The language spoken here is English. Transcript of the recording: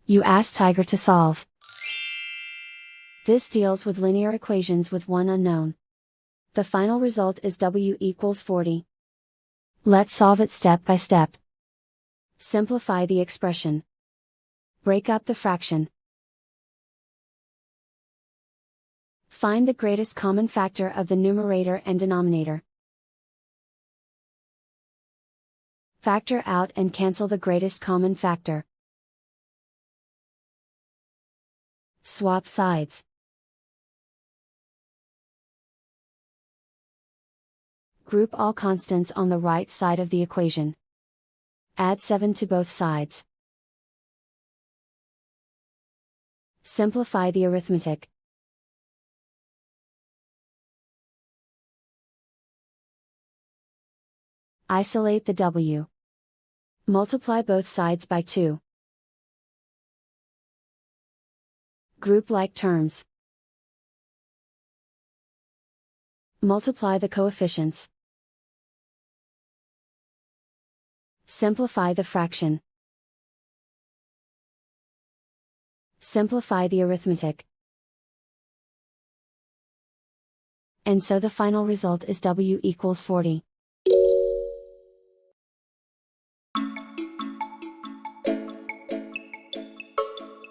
You ask Tiger to solve. This deals with linear equations with one unknown. The final result is w equals 40. Let's solve it step by step. Simplify the expression. Break up the fraction. Find the greatest common factor of the numerator and denominator. Factor out and cancel the greatest common factor. Swap sides. Group all constants on the right side of the equation. Add 7 to both sides. Simplify the arithmetic. Isolate the w. Multiply both sides by 2. Group like terms. Multiply the coefficients. Simplify the fraction. Simplify the arithmetic. And so the final result is w equals 40.